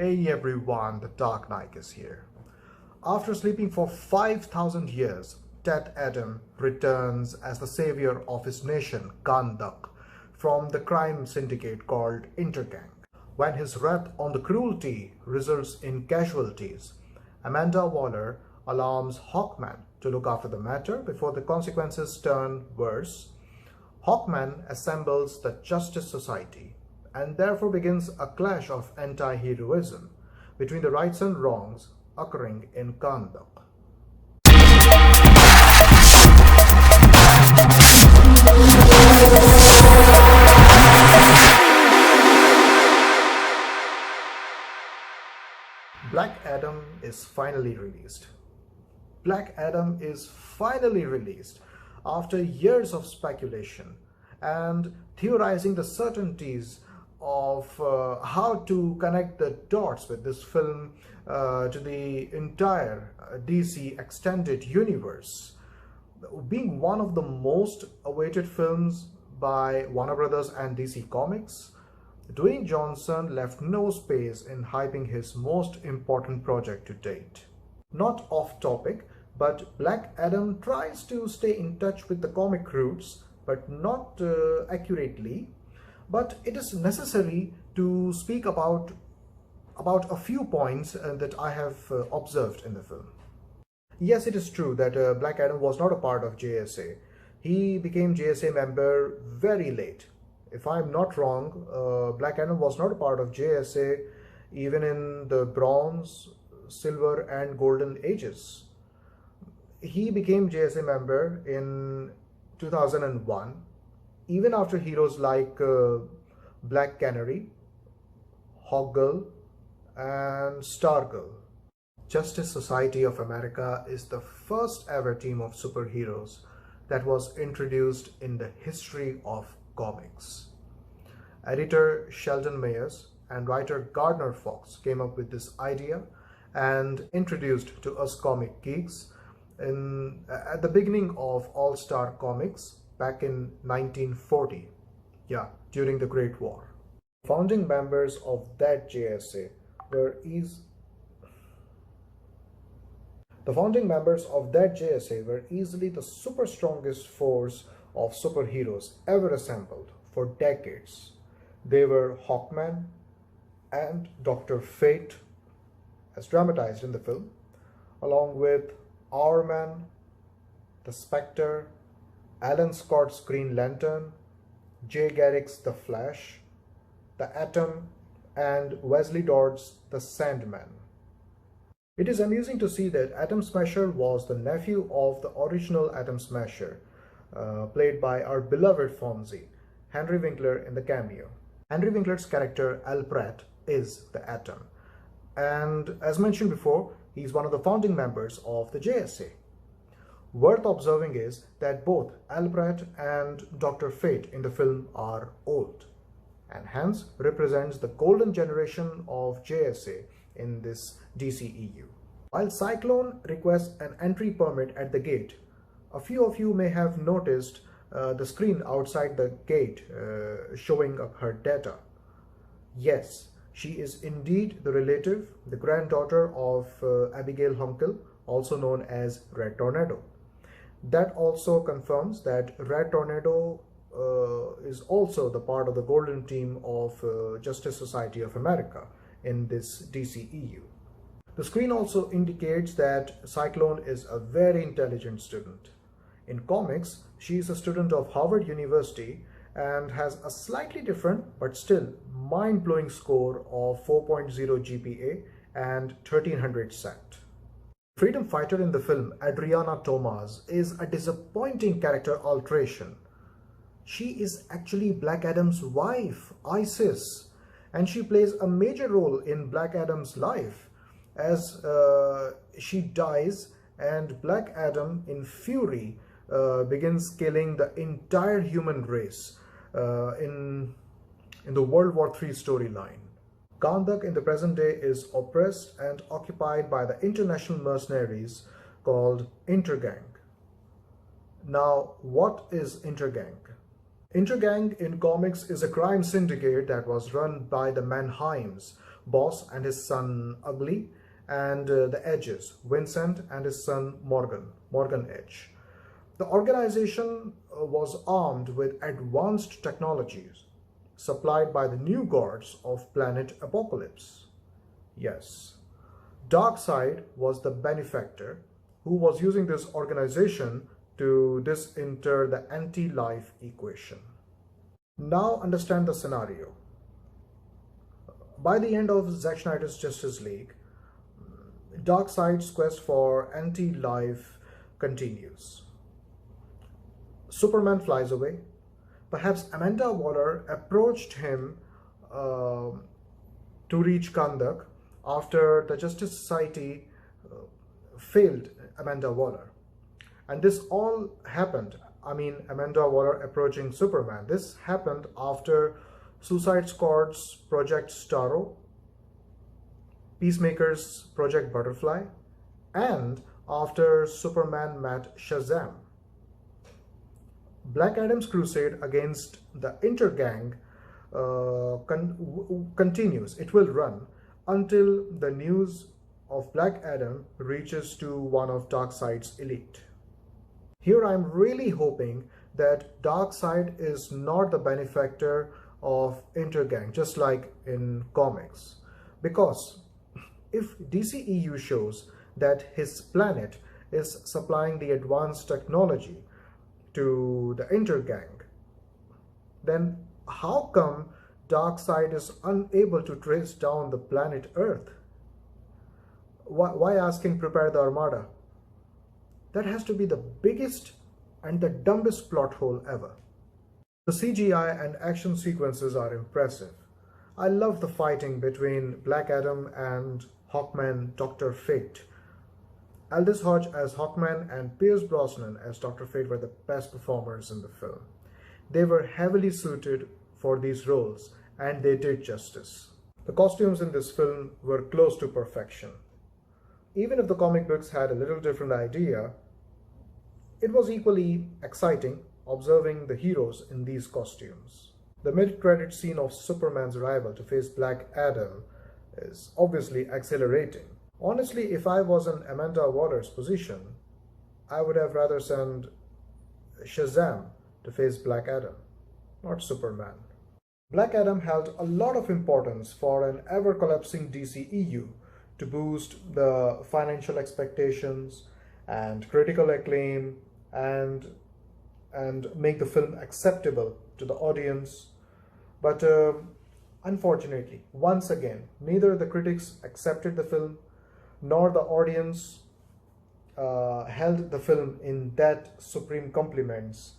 Hey everyone, the Dark Knight is here. After sleeping for 5,000 years, Tet Adam returns as the savior of his nation, Kahndaq, from the crime syndicate called Intergang. When his wrath on the cruelty results in casualties, Amanda Waller alarms Hawkman to look after the matter before the consequences turn worse. Hawkman assembles the Justice Society and therefore begins a clash of anti-heroism between the rights and wrongs occurring in Kahndaq. Black Adam is finally released. Black Adam is finally released after years of speculation and theorizing the certainties of how to connect the dots with this film to the entire DC extended universe. Being one of the most awaited films by Warner Brothers and DC Comics, Dwayne Johnson left no space in hyping his most important project to date. Not off topic, but Black Adam tries to stay in touch with the comic roots, but not accurately. But it is necessary to speak about a few points that I have observed in the film. Yes, it is true that Black Adam was not a part of JSA. He became JSA member very late. If I'm not wrong, Black Adam was not a part of JSA even in the Bronze, Silver and Golden Ages. He became JSA member in 2001, even after heroes like Black Canary, Hawkgirl and Stargirl. Justice Society of America is the first ever team of superheroes that was introduced in the history of comics. Editor Sheldon Mayers and writer Gardner Fox came up with this idea and introduced to us comic geeks at the beginning of All-Star Comics back in 1940, during the Great War. Founding members of that JSA were easily the super strongest force of superheroes ever assembled for decades. They were Hawkman and Dr. Fate, as dramatized in the film, along with Hourman, the Spectre, Alan Scott's Green Lantern, Jay Garrick's The Flash, the Atom, and Wesley Dodds' The Sandman. It is amusing to see that Atom Smasher was the nephew of the original Atom Smasher, played by our beloved Fonzie, Henry Winkler in the cameo. Henry Winkler's character Al Pratt is the Atom, and as mentioned before, he's one of the founding members of the JSA. Worth observing is that both Al Pratt and Dr. Fate in the film are old, and hence represents the golden generation of JSA in this DCEU. While Cyclone requests an entry permit at the gate, a few of you may have noticed the screen outside the gate showing up her data. Yes, she is indeed the relative, the granddaughter of Abigail Hunkels, also known as Red Tornado. That also confirms that Red Tornado is also the part of the golden team of Justice Society of America in this DCEU. The screen also indicates that Cyclone is a very intelligent student. In comics, she is a student of Harvard University and has a slightly different but still mind-blowing score of 4.0 GPA and 1300 cent. Freedom fighter in the film, Adriana Thomas, is a disappointing character alteration. She is actually Black Adam's wife, Isis, and she plays a major role in Black Adam's life as she dies and Black Adam, in fury, begins killing the entire human race in the World War III storyline. Kahndaq in the present day is oppressed and occupied by the international mercenaries called Intergang. Now, what is Intergang? Intergang in comics is a crime syndicate that was run by the Mannheims, Boss and his son Ugly, and the Edges, Vincent and his son Morgan Edge. The organization was armed with advanced technologies supplied by the new gods of planet Apocalypse. Yes, Darkseid was the benefactor who was using this organization to disinter the anti-life equation. Now understand the scenario. By the end of Zack Snyder's Justice League, Darkseid's quest for anti-life continues. Superman flies away. Perhaps Amanda Waller approached him to reach Kahndaq after the Justice Society failed Amanda Waller. And this all happened, Amanda Waller approaching Superman. This happened after Suicide Squad's Project Starro, Peacemaker's Project Butterfly, and after Superman met Shazam. Black Adam's crusade against the Intergang continues. It will run until the news of Black Adam reaches to one of Darkseid's elite. Here I'm really hoping that Darkseid is not the benefactor of Intergang, just like in comics. Because if DCEU shows that his planet is supplying the advanced technology to the Intergang, then how come Darkseid is unable to trace down the planet Earth? Why asking prepare the Armada? That has to be the biggest and the dumbest plot hole ever. The CGI and action sequences are impressive. I love the fighting between Black Adam and Hawkman Dr. Fate. Aldous Hodge as Hawkman and Pierce Brosnan as Dr. Fate were the best performers in the film. They were heavily suited for these roles and they did justice. The costumes in this film were close to perfection. Even if the comic books had a little different idea, it was equally exciting observing the heroes in these costumes. The mid-credit scene of Superman's arrival to face Black Adam is obviously exhilarating. Honestly, if I was in Amanda Waller's position, I would have rather sent Shazam to face Black Adam, not Superman. Black Adam held a lot of importance for an ever-collapsing DCEU to boost the financial expectations and critical acclaim and make the film acceptable to the audience. But unfortunately, once again, neither the critics accepted the film nor the audience held the film in that supreme compliments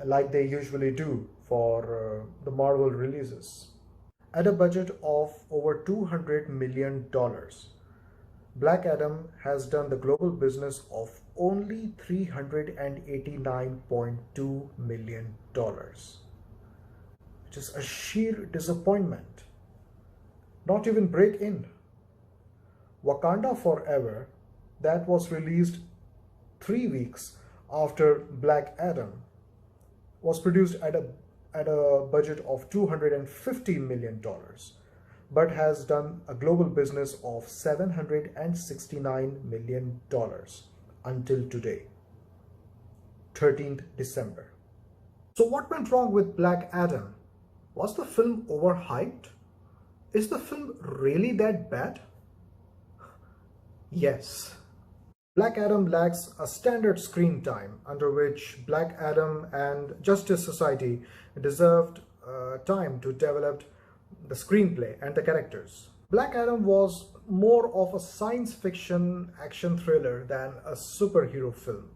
like they usually do for the Marvel releases. At a budget of over $200 million, Black Adam has done the global business of only $389.2 million, which is a sheer disappointment. Not even break in. Wakanda Forever, that was released 3 weeks after Black Adam, was produced at a budget of $250 million, but has done a global business of $769 million until today, 13th December. So what went wrong with Black Adam? Was the film overhyped? Is the film really that bad? Yes. Black Adam lacks a standard screen time under which Black Adam and Justice Society deserved time to develop the screenplay and the characters. Black Adam was more of a science fiction action thriller than a superhero film.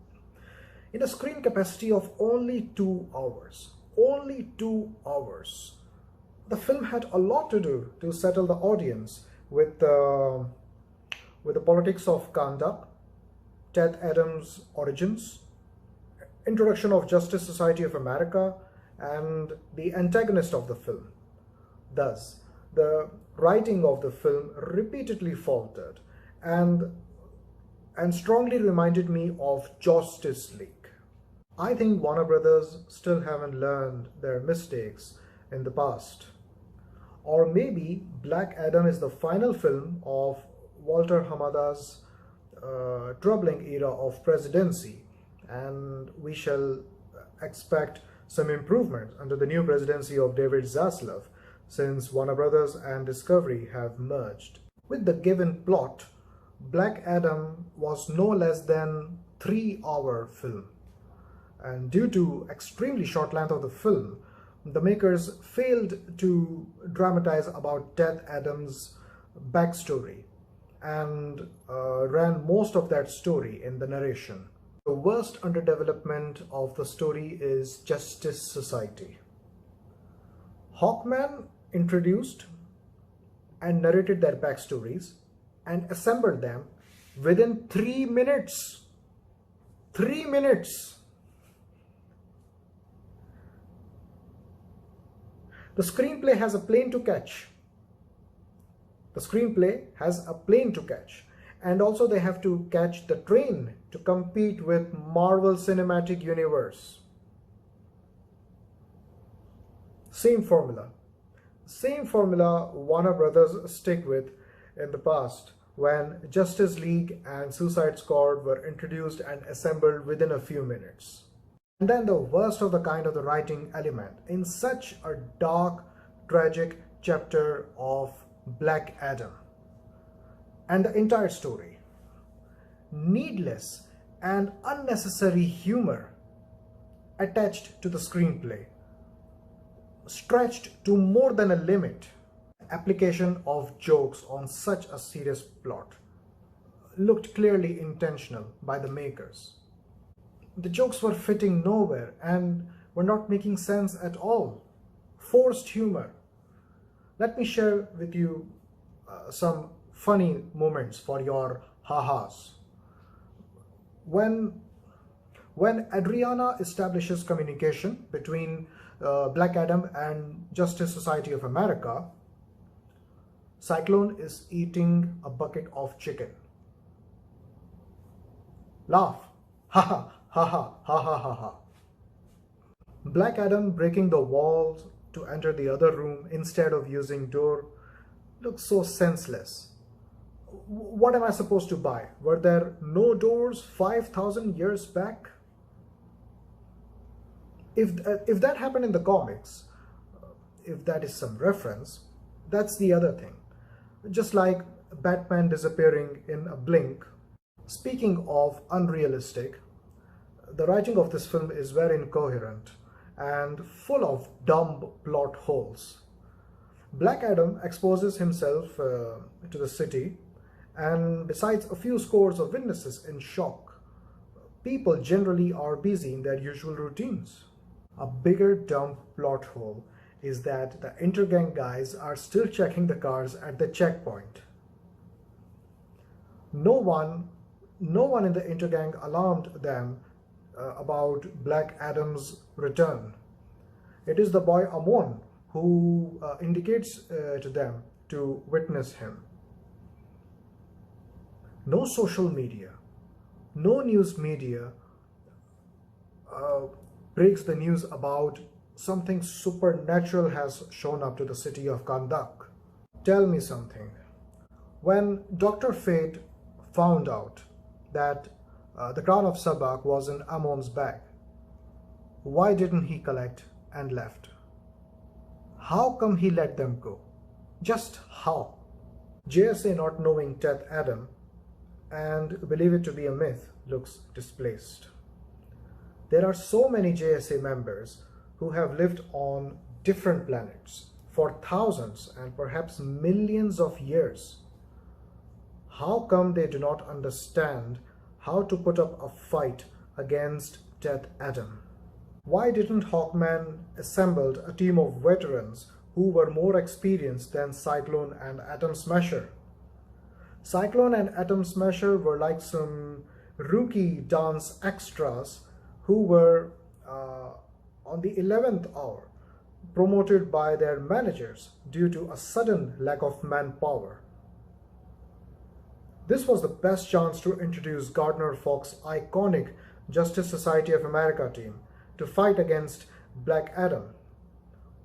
In a screen capacity of only 2 hours, the film had a lot to do to settle the audience with the politics of Kahndaq, Ted Adams' origins, introduction of Justice Society of America, and the antagonist of the film. Thus, the writing of the film repeatedly faltered and strongly reminded me of Justice League. I think Warner Brothers still haven't learned their mistakes in the past. Or maybe Black Adam is the final film of Walter Hamada's troubling era of presidency, and we shall expect some improvement under the new presidency of David Zaslav, since Warner Brothers and Discovery have merged. With the given plot, Black Adam was no less than 3-hour film, and due to extremely short length of the film, the makers failed to dramatize about Death Adam's backstory and ran most of that story in the narration. The worst underdevelopment of the story is Justice Society. Hawkman introduced and narrated their backstories and assembled them within 3 minutes. 3 minutes! The screenplay has a plane to catch. The screenplay has a plane to catch. And also they have to catch the train to compete with Marvel Cinematic Universe. Same formula. Same formula Warner Brothers stick with in the past when Justice League and Suicide Squad were introduced and assembled within a few minutes. And then the worst of the kind of the writing element in such a dark, tragic chapter of Black Adam. And the entire story. Needless and unnecessary humor attached to the screenplay, stretched to more than a limit. Application of jokes on such a serious plot looked clearly intentional by the makers. The jokes were fitting nowhere and were not making sense at all. Forced humor. Let me share with you some funny moments for your ha-has. When Adriana establishes communication between Black Adam and Justice Society of America, Cyclone is eating a bucket of chicken. Laugh. Ha ha ha ha ha ha ha ha. Black Adam breaking the walls to enter the other room instead of using door looks so senseless. What am I supposed to buy? Were there no doors 5,000 years back? If that happened in the comics, if that is some reference, that's the other thing. Just like Batman disappearing in a blink. Speaking of unrealistic, the writing of this film is very incoherent and full of dumb plot holes. Black Adam exposes himself to the city, and besides a few scores of witnesses in shock, people generally are busy in their usual routines. A bigger dumb plot hole is that the Intergang guys are still checking the cars at the checkpoint. No one in the Intergang alarmed them about Black Adam's return. It is the boy Amon who indicates to them to witness him. No social media, no news media breaks the news about something supernatural has shown up to the city of Kahndaq. Tell me something. When Dr. Fate found out that the crown of Sabak was in Amon's bag, why didn't he collect and left? How come he let them go? Just how? JSA not knowing Death Adam and believe it to be a myth looks displaced. There are so many JSA members who have lived on different planets for thousands and perhaps millions of years. How come they do not understand how to put up a fight against Death Adam? Why didn't Hawkman assemble a team of veterans who were more experienced than Cyclone and Atom Smasher? Cyclone and Atom Smasher were like some rookie dance extras who were on the 11th hour promoted by their managers due to a sudden lack of manpower. This was the best chance to introduce Gardner Fox's iconic Justice Society of America team to fight against Black Adam.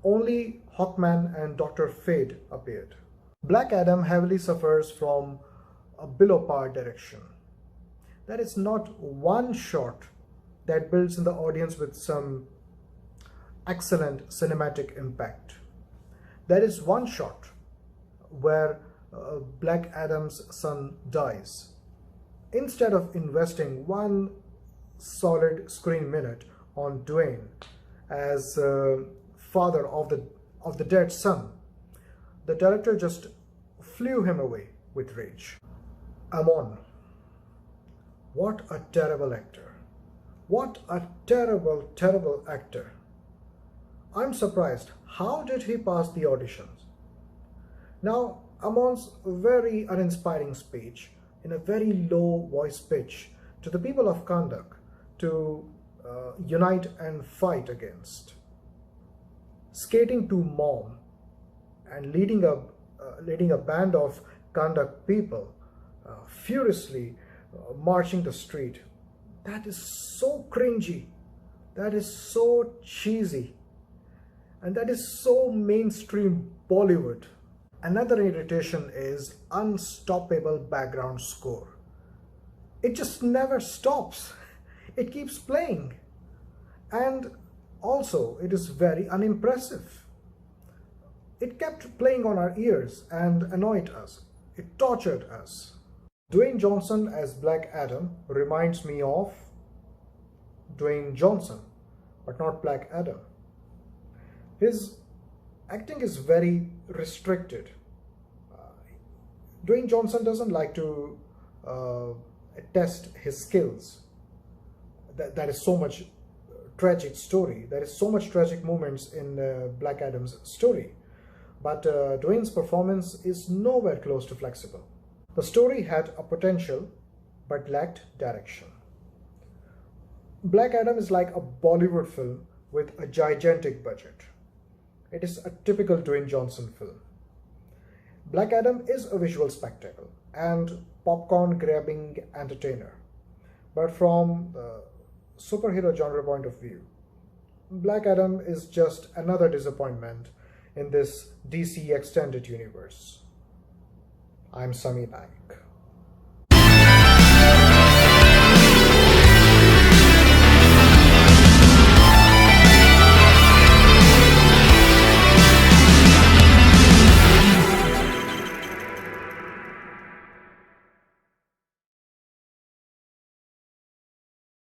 only Hawkman and Dr. Fate appeared. Black Adam heavily suffers from a below par direction. There is not one shot that builds in the audience with some excellent cinematic impact. There is one shot where Black Adam's son dies. Instead of investing one solid screen minute on Dwayne as father of the dead son, the director just flew him away with rage. Amon, what a terrible actor. What a terrible, terrible actor. I'm surprised. How did he pass the auditions? Now, Amon's very uninspiring speech in a very low voice pitch to the people of Kahndaq to unite and fight against. Skating to Mom and leading a band of Kahndaq people furiously marching the street. That is so cringy. That is so cheesy. And that is so mainstream Bollywood. Another irritation is unstoppable background score. It just never stops. It keeps playing. And also, it is very unimpressive. It kept playing on our ears and annoyed us. It tortured us. Dwayne Johnson as Black Adam reminds me of Dwayne Johnson, but not Black Adam. His acting is very restricted. Dwayne Johnson doesn't like to test his skills. That is so much tragic story. There is so much tragic moments in Black Adam's story. But Dwayne's performance is nowhere close to flexible. The story had a potential, but lacked direction. Black Adam is like a Bollywood film with a gigantic budget. It is a typical Dwayne Johnson film. Black Adam is a visual spectacle and popcorn-grabbing entertainer. But from the superhero genre point of view, Black Adam is just another disappointment in this DC extended universe. I'm Knaik.